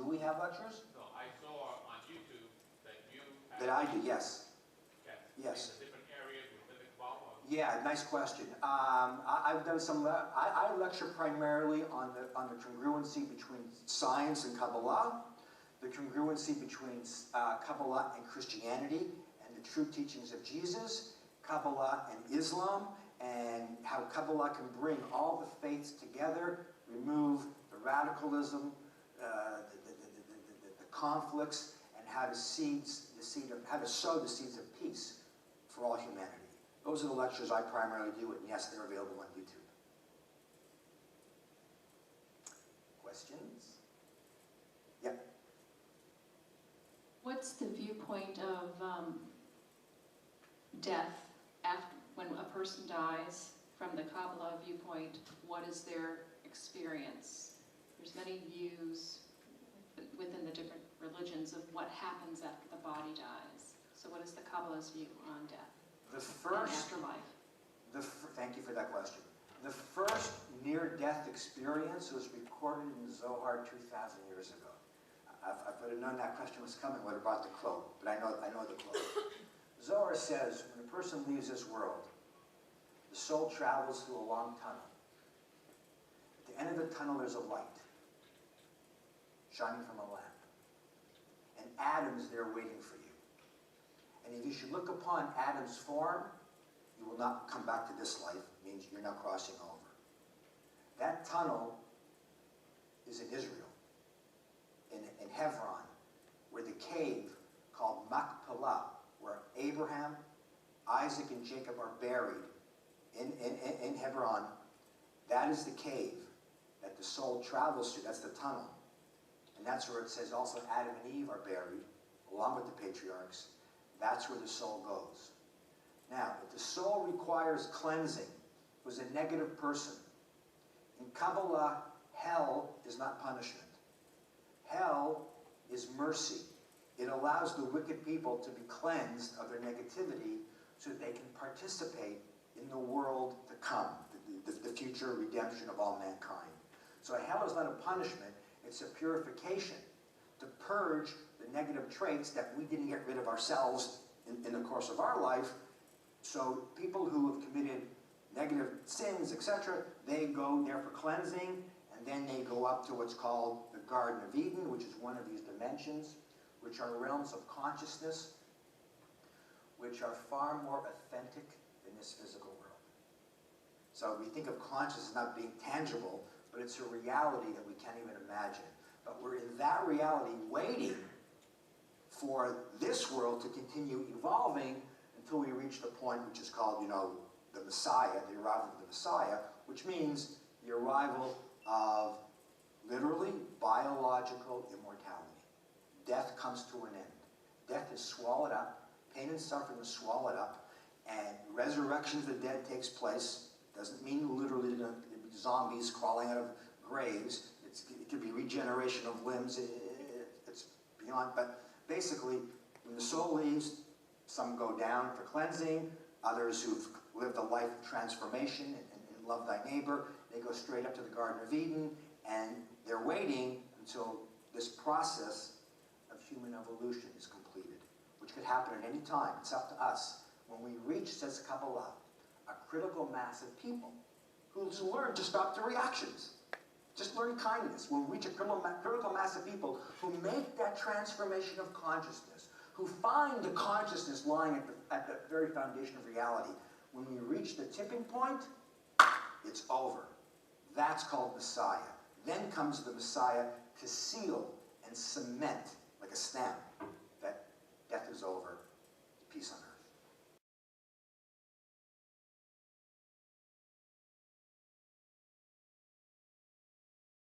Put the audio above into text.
Do we have lectures? No, I saw on YouTube that you have... That I do, yes. Yes. In the different areas within the Kabbalah. Yeah, nice question. I've done some, I lecture primarily on the congruency between science and Kabbalah, the congruency between Kabbalah and Christianity, and the true teachings of Jesus, Kabbalah and Islam, and how Kabbalah can bring all the faiths together, remove the radicalism, the conflicts, and how to sow the seeds of peace for all humanity. Those are the lectures I primarily do, and yes, they're available on YouTube. Questions? Yep. What's the viewpoint of death after, when a person dies? From the Kabbalah viewpoint, what is their experience? There's many views within the different religions of what happens after the body dies. So what is the Kabbalah's view on death? The first, afterlife. Thank you for that question. The first near-death experience was recorded in the Zohar 2,000 years ago. I would have known that question was coming, would have brought the quote, but I know the quote. Zohar says, when a person leaves this world, the soul travels through a long tunnel. At the end of the tunnel, there's a light shining from a lamp. And Adam's there waiting for you. And if you should look upon Adam's form, you will not come back to this life. It means you're not crossing over. That tunnel is in Israel, in Hebron, where the cave called Machpelah, where Abraham, Isaac, and Jacob are buried in Hebron. That is the cave that the soul travels through. That's the tunnel. And that's where it says also Adam and Eve are buried, along with the patriarchs. That's where the soul goes. Now, if the soul requires cleansing, was a negative person. In Kabbalah, hell is not punishment. Hell is mercy. It allows the wicked people to be cleansed of their negativity so that they can participate in the world to come, the future redemption of all mankind. So hell is not a punishment, it's a purification to purge the negative traits that we didn't get rid of ourselves in the course of our life. So people who have committed negative sins, etc., they go there for cleansing, and then they go up to what's called the Garden of Eden, which is one of these dimensions, which are realms of consciousness, which are far more authentic than this physical world. So we think of consciousness as not being tangible, but it's a reality that we can't even imagine. But we're in that reality waiting for this world to continue evolving until we reach the point which is called, the Messiah, the arrival of the Messiah, which means the arrival of literally biological immortality. Death comes to an end. Death is swallowed up, pain and suffering is swallowed up, and resurrection of the dead takes place. Doesn't mean literally zombies crawling out of graves. It could be regeneration of limbs. It's beyond, but basically, when the soul leaves, some go down for cleansing, others who've lived a life of transformation and love thy neighbor, they go straight up to the Garden of Eden, and they're waiting until this process of human evolution is completed, which could happen at any time. It's up to us. When we reach, says Kabbalah, a critical mass of people who learn to stop the reactions. Just learn kindness. When we reach a critical mass of people who make that transformation of consciousness, who find the consciousness lying at the very foundation of reality. When we reach the tipping point, it's over. That's called Messiah. Then comes the Messiah to seal and cement, like a stamp,